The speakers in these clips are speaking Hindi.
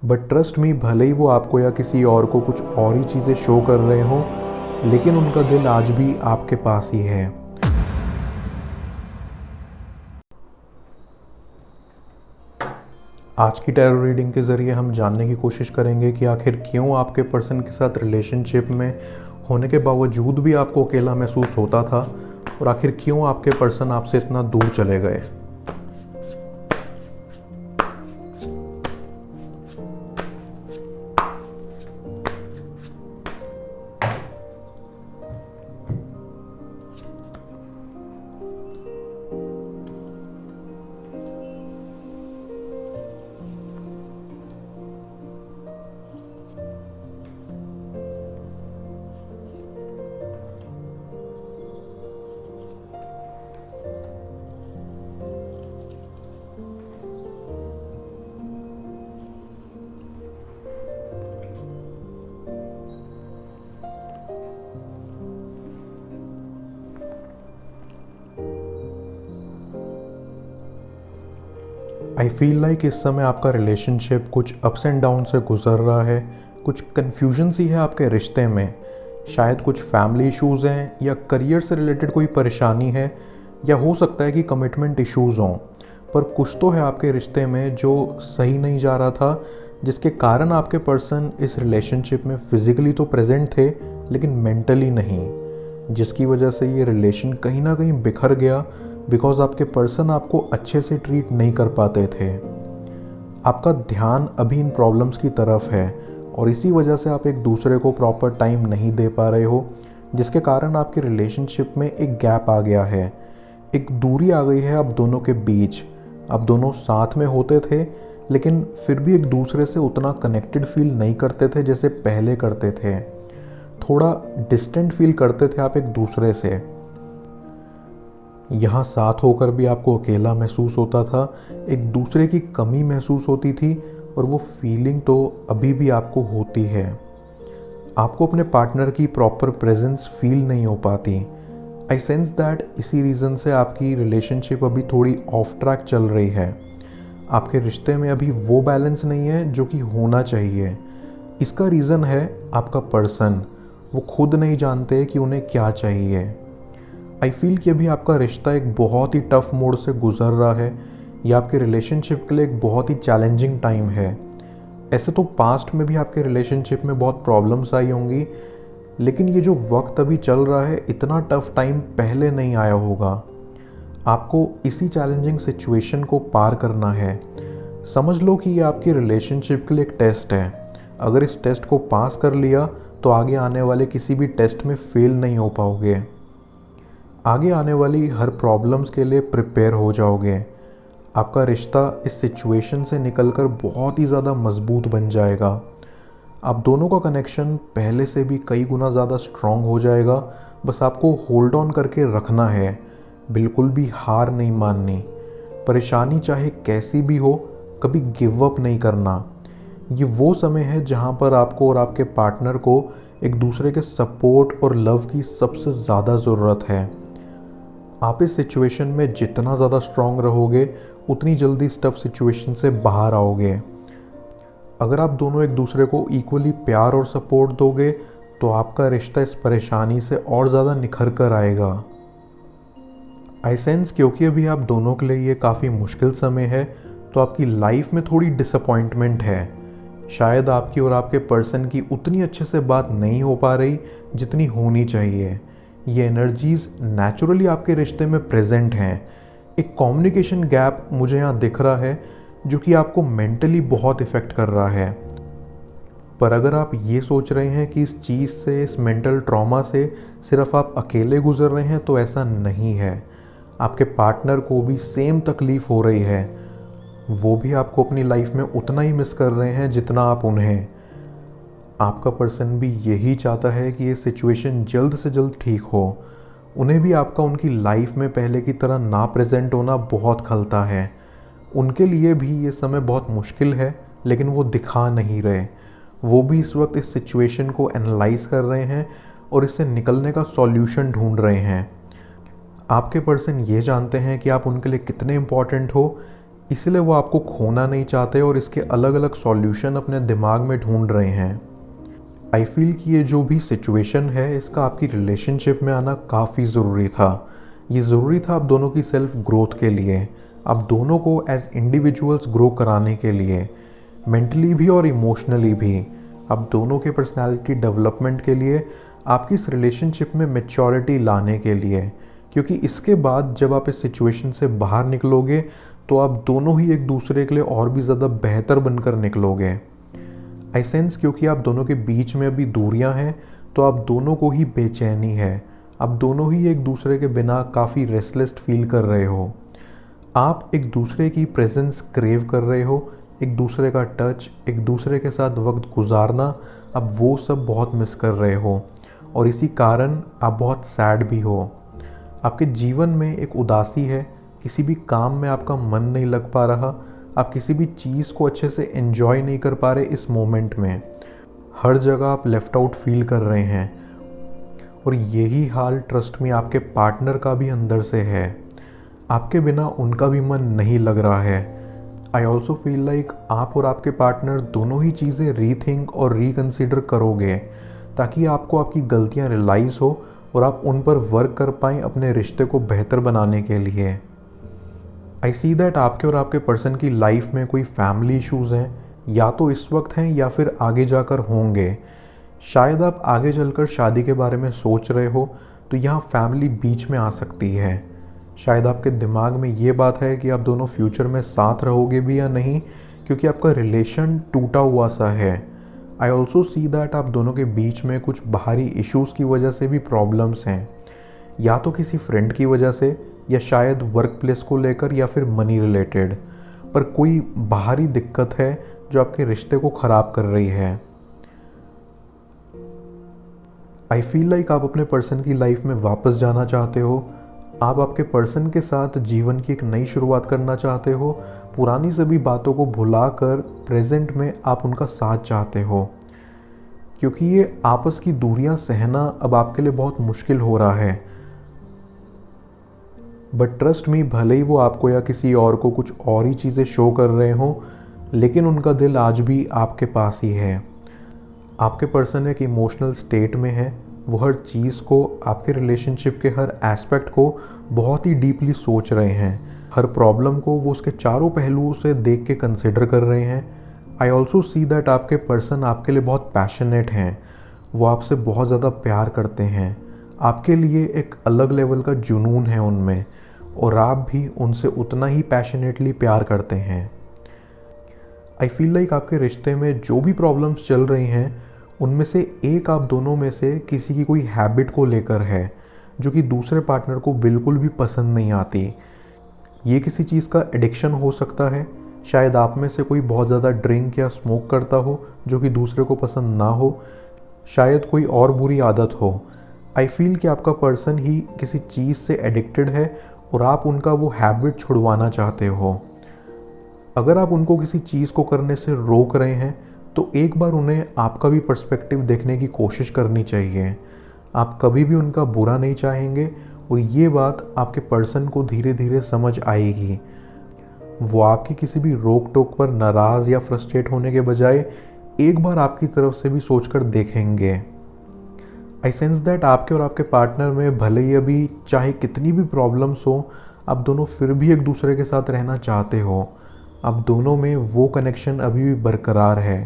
बट ट्रस्ट मी, भले ही वो आपको या किसी और को कुछ और ही चीज़ें शो कर रहे हों, लेकिन उनका दिल आज भी आपके पास ही है। आज की टैरो रीडिंग के ज़रिए हम जानने की कोशिश करेंगे कि आखिर क्यों आपके पर्सन के साथ रिलेशनशिप में होने के बावजूद भी आपको अकेला महसूस होता था, और आखिर क्यों आपके पर्सन आपसे इतना दूर चले गए। आई फील लाइक इस समय आपका रिलेशनशिप कुछ अप्स एंड डाउन से गुजर रहा है। कुछ कन्फ्यूजन सी है आपके रिश्ते में। शायद कुछ फैमिली इश्यूज़ हैं, या करियर से रिलेटेड कोई परेशानी है, या हो सकता है कि कमिटमेंट इश्यूज़ हों। पर कुछ तो है आपके रिश्ते में जो सही नहीं जा रहा था, जिसके कारण आपके पर्सन इस रिलेशनशिप में फ़िज़िकली तो प्रेजेंट थे लेकिन मेंटली नहीं, जिसकी वजह से ये रिलेशन कहीं ना कहीं बिखर गया, बिकॉज आपके पर्सन आपको अच्छे से ट्रीट नहीं कर पाते थे। आपका ध्यान अभी इन प्रॉब्लम्स की तरफ है, और इसी वजह से आप एक दूसरे को प्रॉपर टाइम नहीं दे पा रहे हो, जिसके कारण आपके रिलेशनशिप में एक गैप आ गया है, एक दूरी आ गई है आप दोनों के बीच। आप दोनों साथ में होते थे, लेकिन फिर भी एक दूसरे से उतना कनेक्टेड फील नहीं करते थे जैसे पहले करते थे। थोड़ा डिस्टेंट फील करते थे आप एक दूसरे से। यहाँ साथ होकर भी आपको अकेला महसूस होता था, एक दूसरे की कमी महसूस होती थी, और वो फीलिंग तो अभी भी आपको होती है। आपको अपने पार्टनर की प्रॉपर प्रेजेंस फील नहीं हो पाती। आई सेंस दैट इसी रीज़न से आपकी रिलेशनशिप अभी थोड़ी ऑफ ट्रैक चल रही है। आपके रिश्ते में अभी वो बैलेंस नहीं है जो कि होना चाहिए। इसका रीज़न है आपका पर्सन। वो खुद नहीं जानते कि उन्हें क्या चाहिए। आई फील कि अभी आपका रिश्ता एक बहुत ही टफ मोड से गुजर रहा है। यह आपके रिलेशनशिप के लिए एक बहुत ही चैलेंजिंग टाइम है। ऐसे तो पास्ट में भी आपके रिलेशनशिप में बहुत प्रॉब्लम्स आई होंगी, लेकिन ये जो वक्त अभी चल रहा है, इतना टफ टाइम पहले नहीं आया होगा। आपको इसी चैलेंजिंग सिचुएशन को पार करना है। समझ लो कि ये आपकी रिलेशनशिप के लिए एक टेस्ट है। अगर इस टेस्ट को पास कर लिया तो आगे आने वाले किसी भी टेस्ट में फेल नहीं हो पाओगे। आगे आने वाली हर प्रॉब्लम्स के लिए प्रिपेयर हो जाओगे। आपका रिश्ता इस सिचुएशन से निकलकर बहुत ही ज़्यादा मजबूत बन जाएगा। आप दोनों का कनेक्शन पहले से भी कई गुना ज़्यादा स्ट्रॉन्ग हो जाएगा। बस आपको होल्ड ऑन करके रखना है, बिल्कुल भी हार नहीं माननी। परेशानी चाहे कैसी भी हो, कभी गिव अप नहीं करना। ये वो समय है जहाँ पर आपको और आपके पार्टनर को एक दूसरे के सपोर्ट और लव की सबसे ज़्यादा ज़रूरत है। आप इस सिचुएशन में जितना ज़्यादा स्ट्रॉन्ग रहोगे, उतनी जल्दी इस टफ सिचुएशन से बाहर आओगे। अगर आप दोनों एक दूसरे को इक्वली प्यार और सपोर्ट दोगे, तो आपका रिश्ता इस परेशानी से और ज़्यादा निखर कर आएगा। आई सेंस क्योंकि अभी आप दोनों के लिए ये काफ़ी मुश्किल समय है, तो आपकी लाइफ में थोड़ी डिसअपॉइंटमेंट है। शायद आपकी और आपके पर्सन की उतनी अच्छे से बात नहीं हो पा रही जितनी होनी चाहिए। ये एनर्जीज़ नेचुरली आपके रिश्ते में प्रेजेंट हैं। एक कम्युनिकेशन गैप मुझे यहाँ दिख रहा है, जो कि आपको मेंटली बहुत इफ़ेक्ट कर रहा है। पर अगर आप ये सोच रहे हैं कि इस चीज़ से, इस मेंटल ट्रॉमा से सिर्फ आप अकेले गुजर रहे हैं, तो ऐसा नहीं है। आपके पार्टनर को भी सेम तकलीफ़ हो रही है। वो भी आपको अपनी लाइफ में उतना ही मिस कर रहे हैं जितना आप उन्हें। आपका पर्सन भी यही चाहता है कि ये सिचुएशन जल्द से जल्द ठीक हो। उन्हें भी आपका उनकी लाइफ में पहले की तरह ना प्रेजेंट होना बहुत खलता है। उनके लिए भी ये समय बहुत मुश्किल है, लेकिन वो दिखा नहीं रहे। वो भी इस वक्त इस सिचुएशन को एनालाइज कर रहे हैं और इससे निकलने का सॉल्यूशन ढूंढ रहे हैं। आपके पर्सन ये जानते हैं कि आप उनके लिए कितने इम्पॉर्टेंट हो, इसलिए वो आपको खोना नहीं चाहते और इसके अलग अलग सॉल्यूशन अपने दिमाग में ढूंढ रहे हैं। आई फील कि ये जो भी सिचुएशन है इसका आपकी रिलेशनशिप में आना काफ़ी ज़रूरी था। ये ज़रूरी था आप दोनों की सेल्फ ग्रोथ के लिए, आप दोनों को एज इंडिविजुअल्स ग्रो कराने के लिए, मेंटली भी और इमोशनली भी, आप दोनों के पर्सनालिटी डेवलपमेंट के लिए, आपकी इस रिलेशनशिप में मैच्योरिटी लाने के लिए। क्योंकि इसके बाद जब आप इस सिचुएशन से बाहर निकलोगे तो आप दोनों ही एक दूसरे के लिए और भी ज़्यादा बेहतर बनकर निकलोगे। आई सेंस क्योंकि आप दोनों के बीच में अभी दूरियां हैं तो आप दोनों को ही बेचैनी है, आप दोनों ही एक दूसरे के बिना काफ़ी रेस्टलेस फील कर रहे हो, आप एक दूसरे की प्रेजेंस क्रेव कर रहे हो, एक दूसरे का टच, एक दूसरे के साथ वक्त गुजारना, आप वो सब बहुत मिस कर रहे हो और इसी कारण आप बहुत सैड भी हो। आपके जीवन में एक उदासी है, किसी भी काम में आपका मन नहीं लग पा रहा, आप किसी भी चीज़ को अच्छे से एंजॉय नहीं कर पा रहे इस मोमेंट में, हर जगह आप लेफ़्ट आउट फील कर रहे हैं। और यही हाल ट्रस्ट में आपके पार्टनर का भी अंदर से है, आपके बिना उनका भी मन नहीं लग रहा है। आई ऑल्सो फील लाइक आप और आपके पार्टनर दोनों ही चीज़ें रीथिंक और रिकन्सिडर करोगे ताकि आपको आपकी गलतियाँ रियलाइज़ हो और आप उन पर वर्क कर पाएँ अपने रिश्ते को बेहतर बनाने के लिए। आई सी दैट आपके और आपके पर्सन की लाइफ में कोई फैमिली इश्यूज़ हैं, या तो इस वक्त हैं या फिर आगे जाकर होंगे। शायद आप आगे चलकर शादी के बारे में सोच रहे हो तो यहाँ फैमिली बीच में आ सकती है। शायद आपके दिमाग में ये बात है कि आप दोनों फ्यूचर में साथ रहोगे भी या नहीं, क्योंकि आपका रिलेशन टूटा हुआ सा है। आई ऑल्सो सी दैट आप दोनों के बीच में कुछ बाहरी इश्यूज़ की वजह से भी प्रॉब्लम्स हैं, या तो किसी फ्रेंड की वजह से, या शायद वर्क प्लेस को लेकर, या फिर मनी रिलेटेड, पर कोई बाहरी दिक्कत है जो आपके रिश्ते को ख़राब कर रही है। आई फील लाइक आप अपने पर्सन की लाइफ में वापस जाना चाहते हो, आप आपके पर्सन के साथ जीवन की एक नई शुरुआत करना चाहते हो, पुरानी सभी बातों को भुलाकर प्रेजेंट में आप उनका साथ चाहते हो, क्योंकि ये आपस की दूरियां सहना अब आपके लिए बहुत मुश्किल हो रहा है। बट ट्रस्ट मी, भले ही वो आपको या किसी और को कुछ और ही चीज़ें शो कर रहे हों, लेकिन उनका दिल आज भी आपके पास ही है। आपके पर्सन एक इमोशनल स्टेट में है, वो हर चीज़ को, आपके रिलेशनशिप के हर एस्पेक्ट को बहुत ही डीपली सोच रहे हैं, हर प्रॉब्लम को वो उसके चारों पहलुओं से देख के कंसिडर कर रहे हैं। आई ऑल्सो सी दैट आपके पर्सन आपके लिए बहुत पैशनेट हैं, वो आपसे बहुत ज़्यादा प्यार करते हैं, आपके लिए एक अलग लेवल का जुनून है उनमें, और आप भी उनसे उतना ही पैशनेटली प्यार करते हैं। आई फील लाइक आपके रिश्ते में जो भी प्रॉब्लम्स चल रही हैं उनमें से एक आप दोनों में से किसी की कोई हैबिट को लेकर है जो कि दूसरे पार्टनर को बिल्कुल भी पसंद नहीं आती। ये किसी चीज़ का एडिक्शन हो सकता है, शायद आप में से कोई बहुत ज़्यादा ड्रिंक या स्मोक करता हो जो कि दूसरे को पसंद ना हो, शायद कोई और बुरी आदत हो। आई फील कि आपका पर्सन ही किसी चीज़ से एडिक्टेड है और आप उनका वो हैबिट छुड़वाना चाहते हो। अगर आप उनको किसी चीज़ को करने से रोक रहे हैं तो एक बार उन्हें आपका भी पर्सपेक्टिव देखने की कोशिश करनी चाहिए। आप कभी भी उनका बुरा नहीं चाहेंगे और ये बात आपके पर्सन को धीरे धीरे समझ आएगी। वो आपकी किसी भी रोक टोक पर नाराज़ या फ्रस्ट्रेट होने के बजाय एक बार आपकी तरफ से भी सोचकर देखेंगे। आई सेंस दैट आपके और आपके पार्टनर में भले ही अभी चाहे कितनी भी प्रॉब्लम्स हो, आप दोनों फिर भी एक दूसरे के साथ रहना चाहते हो, आप दोनों में वो कनेक्शन अभी भी बरकरार है।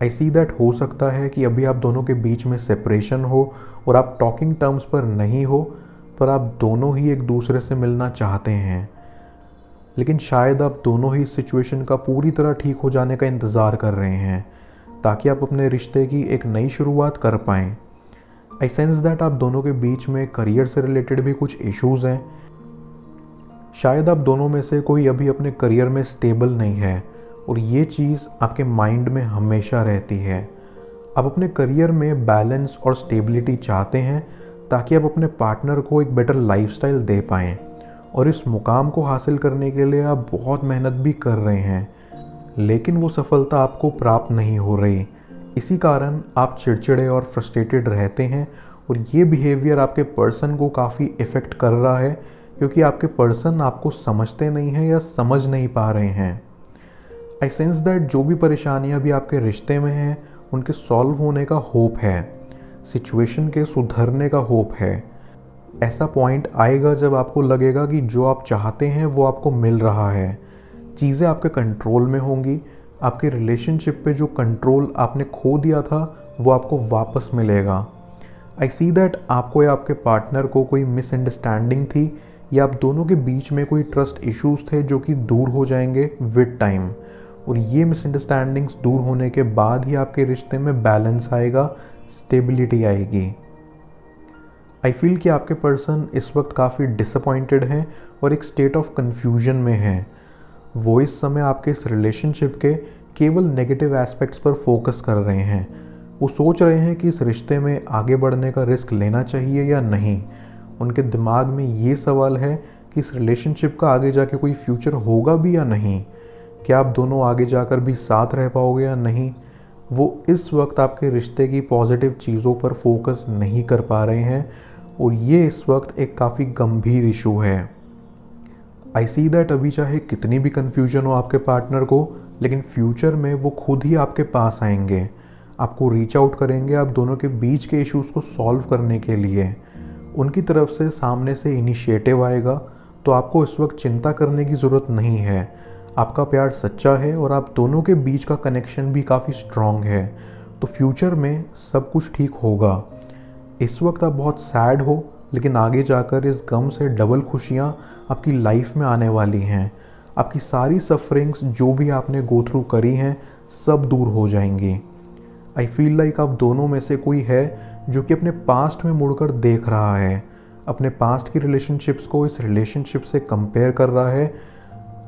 आई सी दैट हो सकता है कि अभी आप दोनों के बीच में सेपरेशन हो और आप टॉकिंग टर्म्स पर नहीं हो, पर आप दोनों ही एक दूसरे से मिलना चाहते हैं, लेकिन शायद आप दोनों ही इस सिचुएशन का पूरी तरह ठीक हो जाने का इंतज़ार कर रहे हैं ताकि आप अपने रिश्ते की एक नई शुरुआत कर पाएँ। आई सेंस दैट आप दोनों के बीच में करियर से रिलेटेड भी कुछ इश्यूज़ हैं। शायद आप दोनों में से कोई अभी अपने करियर में स्टेबल नहीं है और ये चीज़ आपके माइंड में हमेशा रहती है। आप अपने करियर में बैलेंस और स्टेबिलिटी चाहते हैं ताकि आप अपने पार्टनर को एक बेटर लाइफस्टाइल दे पाएँ, और इस मुकाम को हासिल करने के लिए आप बहुत मेहनत भी कर रहे हैं, लेकिन वो सफलता आपको प्राप्त नहीं हो रही। इसी कारण आप चिड़चिड़े और फ्रस्ट्रेटेड रहते हैं और ये बिहेवियर आपके पर्सन को काफ़ी इफ़ेक्ट कर रहा है, क्योंकि आपके पर्सन आपको समझते नहीं हैं या समझ नहीं पा रहे हैं। आई सेंस दैट जो भी परेशानियाँ अभी आपके रिश्ते में हैं उनके सॉल्व होने का होप है, सिचुएशन के सुधरने का होप है। ऐसा पॉइंट आएगा जब आपको लगेगा कि जो आप चाहते हैं वो आपको मिल रहा है, चीज़ें आपके कंट्रोल में होंगी, आपके रिलेशनशिप पे जो कंट्रोल आपने खो दिया था वो आपको वापस मिलेगा। आई सी दैट आपको या आपके पार्टनर को कोई मिसअंडरस्टैंडिंग थी या आप दोनों के बीच में कोई ट्रस्ट इश्यूज थे जो कि दूर हो जाएंगे विद टाइम, और ये मिसअंडरस्टैंडिंग्स दूर होने के बाद ही आपके रिश्ते में बैलेंस आएगा, स्टेबिलिटी आएगी। आई फील कि आपके पर्सन इस वक्त काफ़ी डिसअपॉइंटेड हैं और एक स्टेट ऑफ कन्फ्यूजन में हैं। वो इस समय आपके इस रिलेशनशिप के केवल नेगेटिव एस्पेक्ट्स पर फोकस कर रहे हैं। वो सोच रहे हैं कि इस रिश्ते में आगे बढ़ने का रिस्क लेना चाहिए या नहीं। उनके दिमाग में ये सवाल है कि इस रिलेशनशिप का आगे जाके कोई फ्यूचर होगा भी या नहीं, क्या आप दोनों आगे जाकर भी साथ रह पाओगे या नहीं। वो इस वक्त आपके रिश्ते की पॉजिटिव चीज़ों पर फोकस नहीं कर पा रहे हैं और ये इस वक्त एक काफ़ी गंभीर इशू है। आई सी दैट अभी चाहे कितनी भी कन्फ्यूजन हो आपके पार्टनर को, लेकिन फ्यूचर में वो खुद ही आपके पास आएंगे, आपको रीच आउट करेंगे आप दोनों के बीच के इश्यूज़ को सॉल्व करने के लिए। उनकी तरफ से सामने से इनिशिएटिव आएगा, तो आपको इस वक्त चिंता करने की ज़रूरत नहीं है। आपका प्यार सच्चा है और आप दोनों के बीच का कनेक्शन भी काफ़ी स्ट्रॉन्ग है, तो फ्यूचर में सब कुछ ठीक होगा। इस वक्त आप बहुत सैड हो, लेकिन आगे जाकर इस गम से डबल खुशियाँ आपकी लाइफ में आने वाली हैं। आपकी सारी सफरिंग्स जो भी आपने गो थ्रू करी हैं सब दूर हो जाएंगी। आई फील लाइक आप दोनों में से कोई है जो कि अपने पास्ट में मुड़कर देख रहा है, अपने पास्ट की रिलेशनशिप्स को इस रिलेशनशिप से कंपेयर कर रहा है।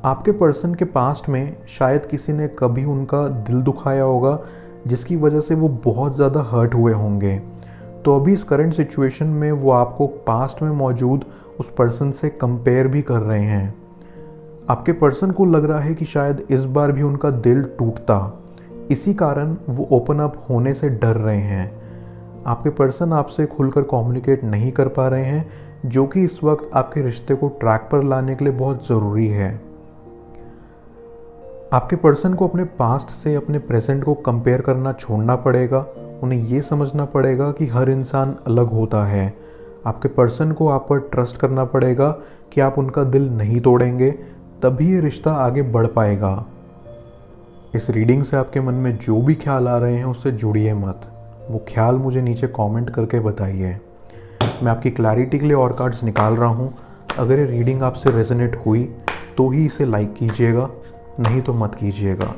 आपके पर्सन के पास्ट में शायद किसी ने कभी उनका दिल दुखाया होगा, जिसकी वजह से वो बहुत ज़्यादा हर्ट हुए होंगे। तो अभी इस करंट सिचुएशन में वो आपको पास्ट में मौजूद उस पर्सन से कंपेयर भी कर रहे हैं। आपके पर्सन को लग रहा है कि शायद इस बार भी उनका दिल टूटता, इसी कारण वो ओपन अप होने से डर रहे हैं। आपके पर्सन आपसे खुलकर कम्युनिकेट नहीं कर पा रहे हैं, जो कि इस वक्त आपके रिश्ते को ट्रैक पर लाने के लिए बहुत ज़रूरी है। आपके पर्सन को अपने पास्ट से अपने प्रेजेंट को कंपेयर करना छोड़ना पड़ेगा। उन्हें ये समझना पड़ेगा कि हर इंसान अलग होता है। आपके पर्सन को आप पर ट्रस्ट करना पड़ेगा कि आप उनका दिल नहीं तोड़ेंगे, तभी ये रिश्ता आगे बढ़ पाएगा। इस रीडिंग से आपके मन में जो भी ख्याल आ रहे हैं उससे जुड़िए मत, वो ख्याल मुझे नीचे कमेंट करके बताइए। मैं आपकी क्लैरिटी के लिए और कार्ड्स निकाल रहा हूँ। अगर ये रीडिंग आपसे रेजोनेट हुई तो ही इसे लाइक कीजिएगा, नहीं तो मत कीजिएगा।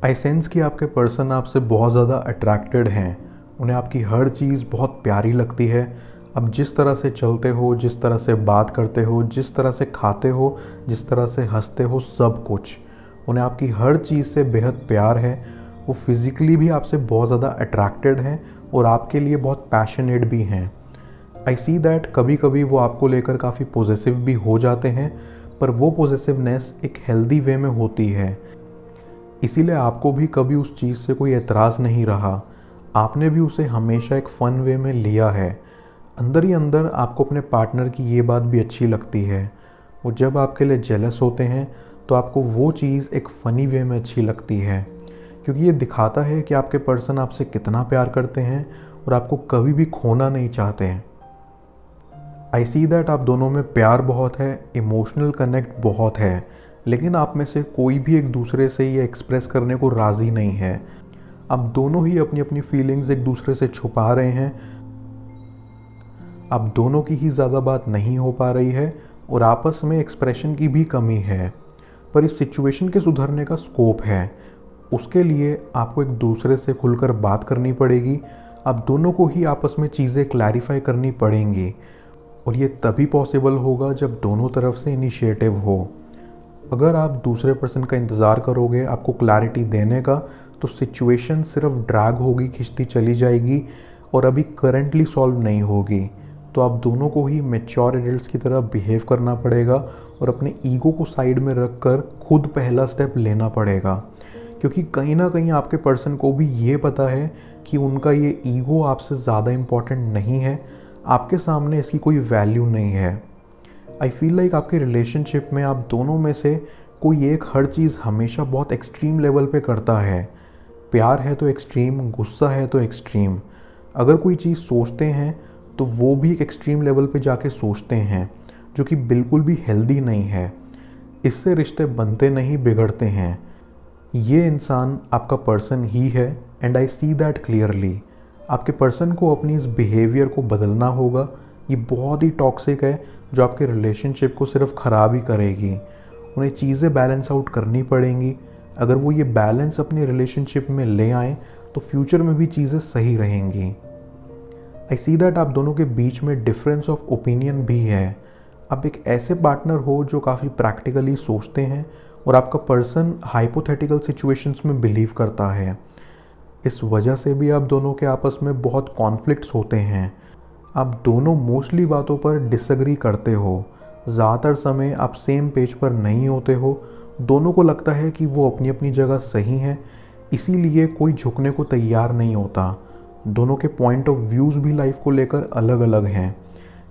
आई सेंस कि आपके पर्सन आपसे बहुत ज़्यादा अट्रैक्टेड हैं। उन्हें आपकी हर चीज़ बहुत प्यारी लगती है। आप जिस तरह से चलते हो, जिस तरह से बात करते हो, जिस तरह से खाते हो, जिस तरह से हंसते हो, सब कुछ उन्हें आपकी हर चीज़ से बेहद प्यार है। वो फिज़िकली भी आपसे बहुत ज़्यादा अट्रैक्टेड हैं और आपके लिए बहुत पैशनेट भी हैं। आई सी दैट कभी कभी वो आपको लेकर काफ़ी पॉजिटिव भी हो जाते हैं, पर वो पॉजिटिवनेस एक हेल्दी वे में होती है। इसीलिए आपको भी कभी उस चीज़ से कोई एतराज़ नहीं रहा। आपने भी उसे हमेशा एक फ़न वे में लिया है। अंदर ही अंदर आपको अपने पार्टनर की ये बात भी अच्छी लगती है। वो जब आपके लिए जेलस होते हैं तो आपको वो चीज़ एक फ़नी वे में अच्छी लगती है, क्योंकि ये दिखाता है कि आपके पर्सन आपसे कितना प्यार करते हैं और आपको कभी भी खोना नहीं चाहते हैं। आई सी दैट आप दोनों में प्यार बहुत है, इमोशनल कनेक्ट बहुत है, लेकिन आप में से कोई भी एक दूसरे से ये एक्सप्रेस करने को राज़ी नहीं है। आप दोनों ही अपनी अपनी फीलिंग्स एक दूसरे से छुपा रहे हैं। आप दोनों की ही ज़्यादा बात नहीं हो पा रही है और आपस में एक्सप्रेशन की भी कमी है, पर इस सिचुएशन के सुधरने का स्कोप है। उसके लिए आपको एक दूसरे से खुलकर बात करनी पड़ेगी। आप दोनों को ही आपस में चीज़ें क्लैरिफाई करनी पड़ेंगी और ये तभी पॉसिबल होगा जब दोनों तरफ से इनिशिएटिव हो। अगर आप दूसरे पर्सन का इंतज़ार करोगे आपको क्लैरिटी देने का, तो सिचुएशन सिर्फ ड्रैग होगी, खिंचती चली जाएगी और अभी करंटली सॉल्व नहीं होगी। तो आप दोनों को ही मैच्योर एडल्ट्स की तरह बिहेव करना पड़ेगा और अपने ईगो को साइड में रख कर खुद पहला स्टेप लेना पड़ेगा, क्योंकि कहीं ना कहीं आपके पर्सन को भी ये पता है कि उनका ये ईगो आपसे ज़्यादा इम्पॉर्टेंट नहीं है, आपके सामने इसकी कोई वैल्यू नहीं है। आई फील लाइक आपके रिलेशनशिप में आप दोनों में से कोई एक हर चीज़ हमेशा बहुत एक्सट्रीम लेवल पे करता है। प्यार है तो एक्सट्रीम, गुस्सा है तो एक्सट्रीम। अगर कोई चीज़ सोचते हैं तो वो भी एक एक्सट्रीम लेवल पे जाके सोचते हैं, जो कि बिल्कुल भी हेल्दी नहीं है। इससे रिश्ते बनते नहीं, बिगड़ते हैं। ये इंसान आपका पर्सन ही है and I see that clearly. आपके पर्सन को अपनी इस बिहेवियर को बदलना होगा। ये बहुत ही टॉक्सिक है जो आपके रिलेशनशिप को सिर्फ ख़राब ही करेगी। उन्हें चीज़ें बैलेंस आउट करनी पड़ेंगी। अगर वो ये बैलेंस अपने रिलेशनशिप में ले आएँ तो फ्यूचर में भी चीज़ें सही रहेंगी। आई सी दैट आप दोनों के बीच में डिफरेंस ऑफ ओपिनियन भी है। आप एक ऐसे पार्टनर हो जो काफ़ी प्रैक्टिकली सोचते हैं और आपका पर्सन हाइपोथेटिकल सिचुएशंस में बिलीव करता है। इस वजह से भी आप दोनों के आपस में बहुत कॉन्फ्लिक्ट्स होते हैं। आप दोनों मोस्टली बातों पर डिसएग्री करते हो। ज़्यादातर समय आप सेम पेज पर नहीं होते हो। दोनों को लगता है कि वो अपनी अपनी जगह सही हैं, इसीलिए कोई झुकने को तैयार नहीं होता। दोनों के पॉइंट ऑफ व्यूज़ भी लाइफ को लेकर अलग अलग हैं।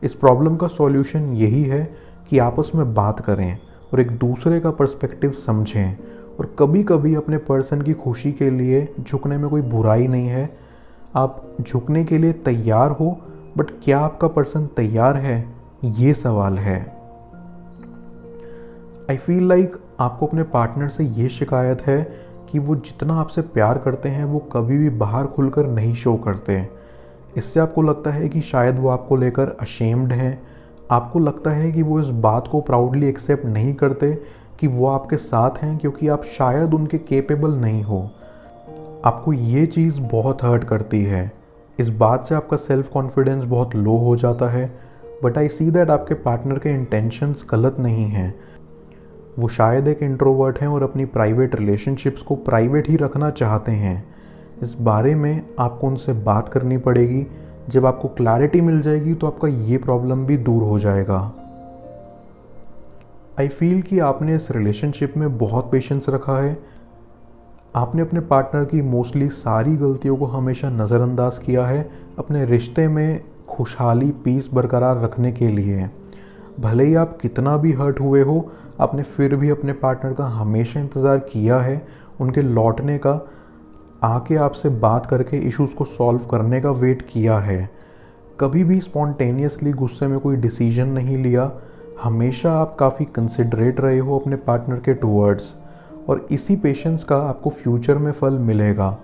इस प्रॉब्लम का सॉल्यूशन यही है कि आपस में बात करें और एक दूसरे का पर्सपेक्टिव समझें। और कभी कभी अपने पर्सन की खुशी के लिए झुकने में कोई बुराई नहीं है। आप झुकने के लिए तैयार हो, बट क्या आपका पर्सन तैयार है, ये सवाल है। आई फील लाइक आपको अपने पार्टनर से ये शिकायत है कि वो जितना आपसे प्यार करते हैं वो कभी भी बाहर खुलकर नहीं शो करते। इससे आपको लगता है कि शायद वो आपको लेकर अशेम्ड हैं। आपको लगता है कि वो इस बात को प्राउडली एक्सेप्ट नहीं करते कि वो आपके साथ हैं, क्योंकि आप शायद उनके केपेबल नहीं हो। आपको ये चीज़ बहुत हर्ट करती है। इस बात से आपका सेल्फ कॉन्फिडेंस बहुत लो हो जाता है। बट आई सी दैट आपके पार्टनर के इंटेंशंस गलत नहीं हैं। वो शायद एक इंट्रोवर्ट हैं और अपनी प्राइवेट रिलेशनशिप्स को प्राइवेट ही रखना चाहते हैं। इस बारे में आपको उनसे बात करनी पड़ेगी। जब आपको क्लैरिटी मिल जाएगी तो आपका ये प्रॉब्लम भी दूर हो जाएगा। आई फील कि आपने इस रिलेशनशिप में बहुत पेशेंस रखा है। आपने अपने पार्टनर की मोस्टली सारी गलतियों को हमेशा नज़रअंदाज किया है अपने रिश्ते में खुशहाली, पीस बरकरार रखने के लिए। भले ही आप कितना भी हर्ट हुए हो, आपने फिर भी अपने पार्टनर का हमेशा इंतज़ार किया है, उनके लौटने का, आके आपसे बात करके इश्यूज़ को सॉल्व करने का वेट किया है। कभी भी स्पॉन्टेनियसली गुस्से में कोई डिसीजन नहीं लिया। हमेशा आप काफ़ी कंसिडरेट रहे हो अपने पार्टनर के टूवर्ड्स, और इसी पेशेंस का आपको फ्यूचर में फल मिलेगा।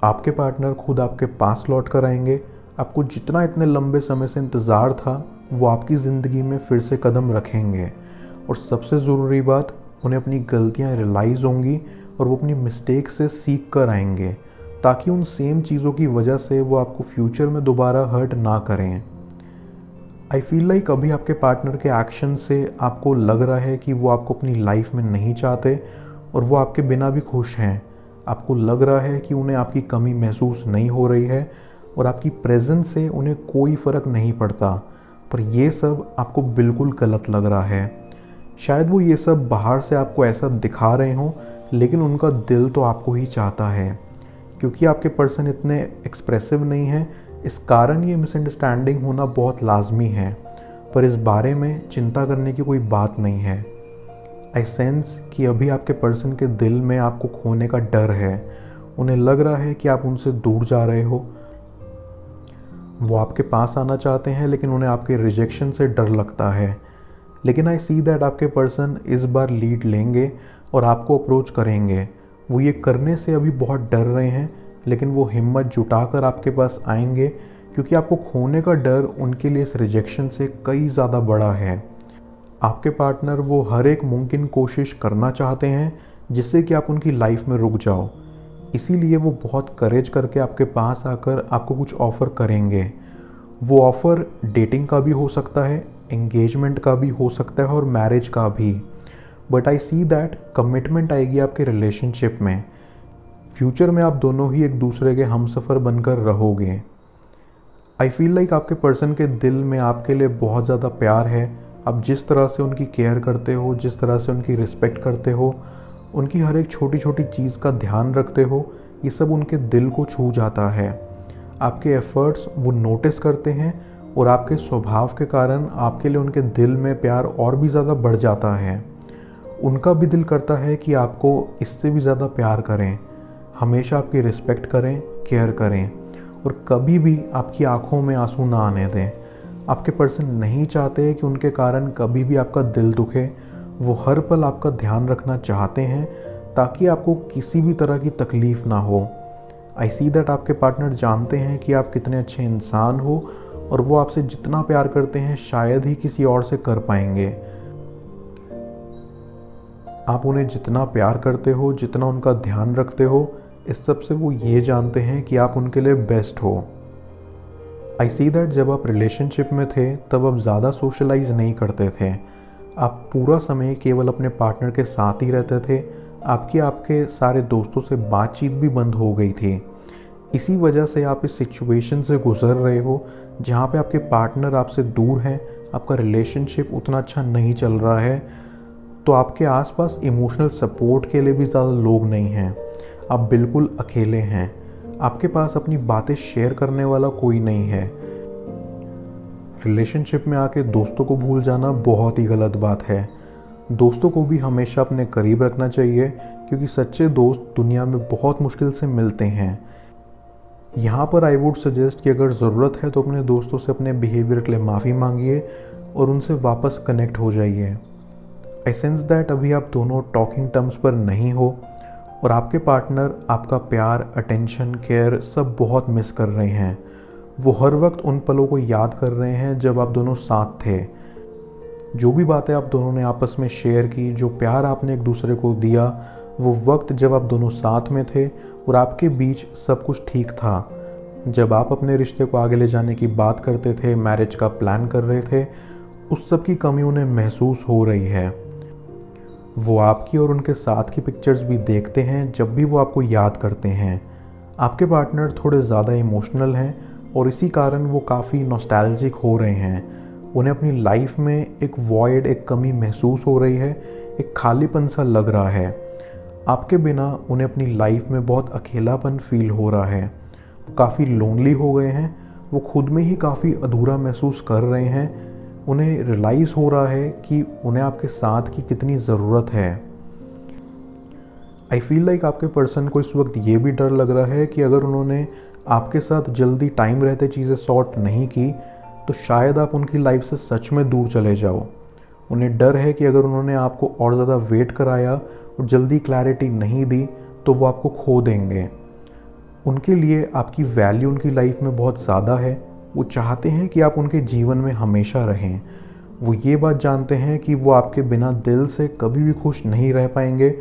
आपके पार्टनर खुद आपके पास लौट कर आएंगे। आपको जितना इतने लंबे समय से इंतज़ार था वो आपकी ज़िंदगी में फिर से कदम रखेंगे। और सबसे ज़रूरी बात, उन्हें अपनी गलतियाँ रियलाइज़ होंगी और वो अपनी मिस्टेक से सीख कर आएंगे, ताकि उन सेम चीज़ों की वजह से वो आपको फ्यूचर में दोबारा हर्ट ना करें। आई फील लाइक अभी आपके पार्टनर के एक्शन से आपको लग रहा है कि वो आपको अपनी लाइफ में नहीं चाहते और वो आपके बिना भी खुश हैं। आपको लग रहा है कि उन्हें आपकी कमी महसूस नहीं हो रही है और आपकी प्रेजेंस से उन्हें कोई फ़र्क नहीं पड़ता। पर ये सब आपको बिल्कुल गलत लग रहा है। शायद वो ये सब बाहर से आपको ऐसा दिखा रहे हों, लेकिन उनका दिल तो आपको ही चाहता है। क्योंकि आपके पर्सन इतने एक्सप्रेसिव नहीं हैं, इस कारण ये मिसअंडरस्टैंडिंग होना बहुत लाजमी है। पर इस बारे में चिंता करने की कोई बात नहीं है। आई सेंस कि अभी आपके पर्सन के दिल में आपको खोने का डर है। उन्हें लग रहा है कि आप उनसे दूर जा रहे हो। वो आपके पास आना चाहते हैं, लेकिन उन्हें आपके रिजेक्शन से डर लगता है। लेकिन आई सी दैट आपके पर्सन इस बार लीड लेंगे और आपको अप्रोच करेंगे। वो ये करने से अभी बहुत डर रहे हैं, लेकिन वो हिम्मत जुटाकर आपके पास आएंगे, क्योंकि आपको खोने का डर उनके लिए इस रिजेक्शन से कई ज़्यादा बड़ा है। आपके पार्टनर वो हर एक मुमकिन कोशिश करना चाहते हैं जिससे कि आप उनकी लाइफ में रुक जाओ, इसीलिए वो बहुत करेज करके आपके पास आकर आपको कुछ ऑफ़र करेंगे। वो ऑफ़र डेटिंग का भी हो सकता है, एंगेजमेंट का भी हो सकता है और मैरिज का भी। But I see that commitment आएगी आपके रिलेशनशिप में। फ्यूचर में आप दोनों ही एक दूसरे के हमसफ़र बनकर रहोगे। आई फील लाइक आपके पर्सन के दिल में आपके लिए बहुत ज़्यादा प्यार है। आप जिस तरह से उनकी केयर करते हो, जिस तरह से उनकी रिस्पेक्ट करते हो, उनकी हर एक छोटी छोटी चीज़ का ध्यान रखते हो, ये सब उनके दिल को छू जाता है। आपके एफ़र्ट्स वो नोटिस करते हैं और आपके स्वभाव के कारण आपके लिए उनके दिल में प्यार और भी ज़्यादा बढ़ जाता है। उनका भी दिल करता है कि आपको इससे भी ज़्यादा प्यार करें, हमेशा आपकी रिस्पेक्ट करें, केयर करें और कभी भी आपकी आंखों में आंसू ना आने दें। आपके पर्सन नहीं चाहते कि उनके कारण कभी भी आपका दिल दुखे। वो हर पल आपका ध्यान रखना चाहते हैं ताकि आपको किसी भी तरह की तकलीफ़ ना हो। आई सी दैट आपके पार्टनर जानते हैं कि आप कितने अच्छे इंसान हो और वो आपसे जितना प्यार करते हैं शायद ही किसी और से कर पाएंगे। आप उन्हें जितना प्यार करते हो, जितना उनका ध्यान रखते हो, इस सब से वो ये जानते हैं कि आप उनके लिए बेस्ट हो। आई सी दैट जब आप रिलेशनशिप में थे तब आप ज़्यादा सोशलाइज नहीं करते थे। आप पूरा समय केवल अपने पार्टनर के साथ ही रहते थे। आपके सारे दोस्तों से बातचीत भी बंद हो गई थी। इसी वजह से आप इस सिचुएशन से गुज़र रहे हो जहाँ पे आपके पार्टनर आपसे दूर हैं, आपका रिलेशनशिप उतना अच्छा नहीं चल रहा है, तो आपके आसपास इमोशनल सपोर्ट के लिए भी ज़्यादा लोग नहीं हैं। आप बिल्कुल अकेले हैं। आपके पास अपनी बातें शेयर करने वाला कोई नहीं है। रिलेशनशिप में आके दोस्तों को भूल जाना बहुत ही गलत बात है। दोस्तों को भी हमेशा अपने करीब रखना चाहिए क्योंकि सच्चे दोस्त दुनिया में बहुत मुश्किल से मिलते हैं। यहाँ पर आई वुड सजेस्ट कि अगर ज़रूरत है तो अपने दोस्तों से अपने बिहेवियर के लिए माफ़ी मांगिए और उनसे वापस कनेक्ट हो जाइए। आई सेंस दैट अभी आप दोनों टॉकिंग टर्म्स पर नहीं हो और आपके पार्टनर आपका प्यार, अटेंशन, केयर सब बहुत मिस कर रहे हैं। वो हर वक्त उन पलों को याद कर रहे हैं जब आप दोनों साथ थे। जो भी बातें आप दोनों ने आपस में शेयर की, जो प्यार आपने एक दूसरे को दिया, वो वक्त जब आप दोनों साथ में थे और आपके बीच सब कुछ ठीक था। जब आप अपने रिश्ते को आगे ले जाने की बात करते थे, मैरिज का प्लान कर रहे थे, उस सब की कमी उन्हें महसूस हो रही है। वो आपकी और उनके साथ की पिक्चर्स भी देखते हैं जब भी वो आपको याद करते हैं। आपके पार्टनर थोड़े ज़्यादा इमोशनल हैं और इसी कारण वो काफ़ी नॉस्टैल्जिक हो रहे हैं। उन्हें अपनी लाइफ में एक वॉइड, एक कमी महसूस हो रही है, एक खालीपन सा लग रहा है। आपके बिना उन्हें अपनी लाइफ में बहुत अकेलापन फील हो रहा है। वो काफ़ी लोनली हो गए हैं। वो खुद में ही काफ़ी अधूरा महसूस कर रहे हैं। उन्हें रियलाइज़ हो रहा है कि उन्हें आपके साथ की कितनी ज़रूरत है। आई फील लाइक आपके पर्सन को इस वक्त ये भी डर लग रहा है कि अगर उन्होंने आपके साथ जल्दी टाइम रहते चीज़ें सॉर्ट नहीं की तो शायद आप उनकी लाइफ से सच में दूर चले जाओ। उन्हें डर है कि अगर उन्होंने आपको और ज़्यादा वेट कराया और जल्दी क्लैरिटी नहीं दी तो वो आपको खो देंगे। उनके लिए आपकी वैल्यू उनकी लाइफ में बहुत ज़्यादा है। वो चाहते हैं कि आप उनके जीवन में हमेशा रहें। वो ये बात जानते हैं कि वो आपके बिना दिल से कभी भी खुश नहीं रह पाएंगे।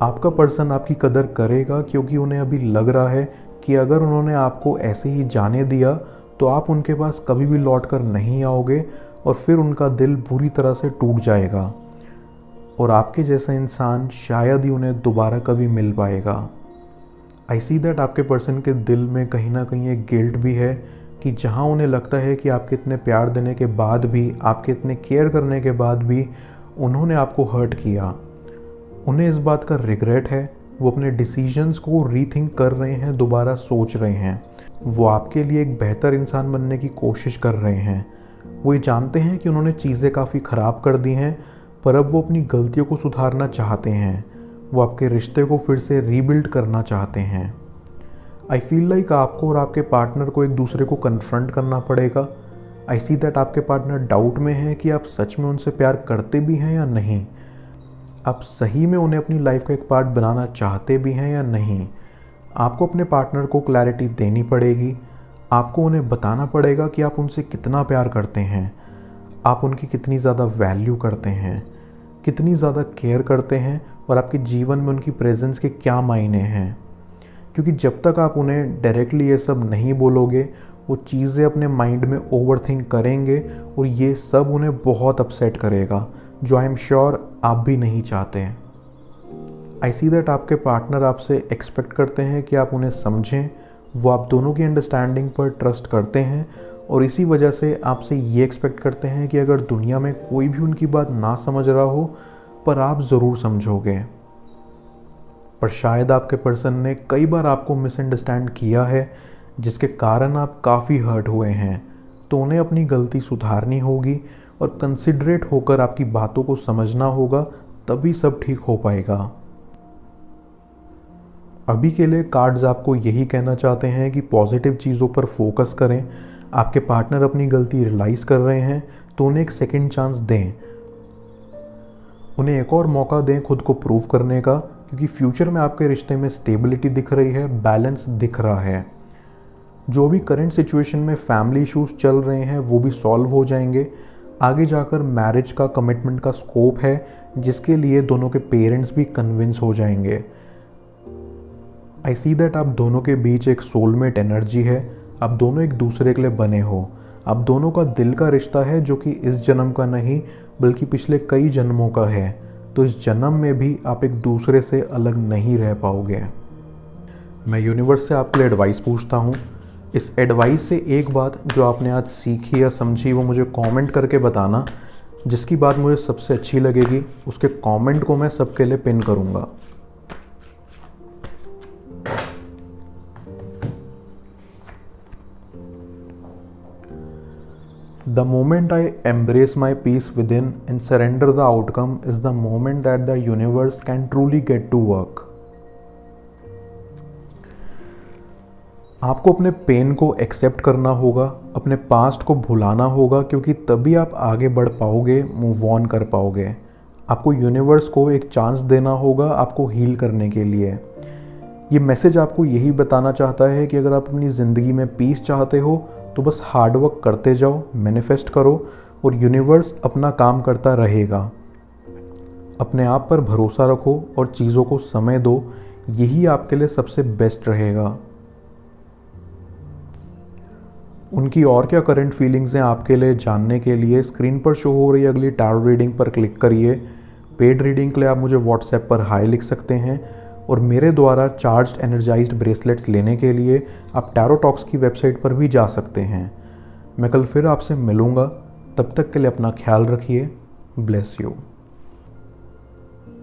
आपका पर्सन आपकी कदर करेगा क्योंकि उन्हें अभी लग रहा है कि अगर उन्होंने आपको ऐसे ही जाने दिया तो आप उनके पास कभी भी लौट कर नहीं आओगे और फिर उनका दिल बुरी तरह से टूट जाएगा और आपके जैसा इंसान शायद ही उन्हें दोबारा कभी मिल पाएगा। आई सी दैट आपके पर्सन के दिल में कहीं ना कहीं एक गिल्ट भी है कि जहाँ उन्हें लगता है कि आपके इतने प्यार देने के बाद भी, आपके इतने केयर करने के बाद भी उन्होंने आपको हर्ट किया। उन्हें इस बात का रिग्रेट है। वो अपने डिसीजंस को रीथिंक कर रहे हैं, दोबारा सोच रहे हैं। वो आपके लिए एक बेहतर इंसान बनने की कोशिश कर रहे हैं। वो ये जानते हैं कि उन्होंने चीज़ें काफ़ी ख़राब कर दी हैं, पर अब वो अपनी गलतियों को सुधारना चाहते हैं। वो आपके रिश्ते को फिर से रीबिल्ड करना चाहते हैं। आई फील लाइक आपको और आपके पार्टनर को एक दूसरे को कन्फ्रंट करना पड़ेगा। आई सी दैट आपके पार्टनर डाउट में है कि आप सच में उनसे प्यार करते भी हैं या नहीं। आप सही में उन्हें अपनी लाइफ का एक पार्ट बनाना चाहते भी हैं या नहीं। आपको अपने पार्टनर को क्लैरिटी देनी पड़ेगी। आपको उन्हें बताना पड़ेगा कि आप उनसे कितना प्यार करते हैं, आप उनकी कितनी ज़्यादा वैल्यू करते हैं, कितनी ज़्यादा केयर करते हैं और आपके जीवन में उनकी प्रेजेंस के क्या मायने हैं। क्योंकि जब तक आप उन्हें डायरेक्टली ये सब नहीं बोलोगे, वो चीज़ें अपने माइंड में ओवरथिंक करेंगे और ये सब उन्हें बहुत अपसेट करेगा, जो आई एम श्योर आप भी नहीं चाहते। आई सी दैट आपके पार्टनर आपसे एक्सपेक्ट करते हैं कि आप उन्हें समझें, वो आप दोनों की अंडरस्टैंडिंग पर ट्रस्ट करते हैं और इसी वजह से आपसे ये एक्सपेक्ट करते हैं कि अगर दुनिया में कोई भी उनकी बात ना समझ रहा हो, पर आप ज़रूर समझोगे। पर शायद आपके पर्सन ने कई बार आपको मिसअंडरस्टैंड किया है, जिसके कारण आप काफ़ी हर्ट हुए हैं, तो उन्हें अपनी गलती सुधारनी होगी और कंसिडरेट होकर आपकी बातों को समझना होगा, तभी सब ठीक हो पाएगा। अभी के लिए कार्ड्स आपको यही कहना चाहते हैं कि पॉजिटिव चीज़ों पर फोकस करें। आपके पार्टनर अपनी गलती रियलाइज़ कर रहे हैं तो उन्हें एक सेकंड चांस दें, उन्हें एक और मौका दें खुद को प्रूव करने का, क्योंकि फ्यूचर में आपके रिश्ते में स्टेबिलिटी दिख रही है, बैलेंस दिख रहा है। जो भी करंट सिचुएशन में फैमिली इश्यूज चल रहे हैं वो भी सॉल्व हो जाएंगे। आगे जाकर मैरिज का कमिटमेंट का स्कोप है, जिसके लिए दोनों के पेरेंट्स भी कन्विंस हो जाएंगे। आई सी दैट आप दोनों के बीच एक सोलमेट एनर्जी है, आप दोनों एक दूसरे के लिए बने हो, आप दोनों का दिल का रिश्ता है जो कि इस जन्म का नहीं बल्कि पिछले कई जन्मों का है। तो इस जन्म में भी आप एक दूसरे से अलग नहीं रह पाओगे। मैं यूनिवर्स से आपके लिए एडवाइस पूछता हूँ। इस एडवाइस से एक बात जो आपने आज सीखी या समझी वो मुझे कमेंट करके बताना। जिसकी बात मुझे सबसे अच्छी लगेगी उसके कमेंट को मैं सबके लिए पिन करूँगा। The moment I embrace my peace within and surrender the outcome is the moment that the universe can truly get to work. आपको अपने पेन को एक्सेप्ट करना होगा, अपने पास्ट को भुलाना होगा, क्योंकि तभी आप आगे बढ़ पाओगे, मूव ऑन कर पाओगे। आपको यूनिवर्स को एक चांस देना होगा आपको हील करने के लिए। ये मैसेज आपको यही बताना चाहता है कि अगर आप अपनी ज़िंदगी में पीस चाहते हो तो बस हार्डवर्क करते जाओ, मैनिफेस्ट करो और यूनिवर्स अपना काम करता रहेगा। अपने आप पर भरोसा रखो और चीज़ों को समय दो, यही आपके लिए सबसे बेस्ट रहेगा। उनकी और क्या करंट फीलिंग्स हैं आपके लिए जानने के लिए स्क्रीन पर शो हो रही अगली टैरो रीडिंग पर क्लिक करिए। पेड रीडिंग के लिए आप मुझे व्हाट्सएप पर हाय लिख सकते हैं और मेरे द्वारा चार्ज्ड एनर्जाइज्ड ब्रेसलेट्स लेने के लिए आप टैरो टॉक्स की वेबसाइट पर भी जा सकते हैं। मैं कल फिर आपसे मिलूँगा, तब तक के लिए अपना ख्याल रखिए। Bless you.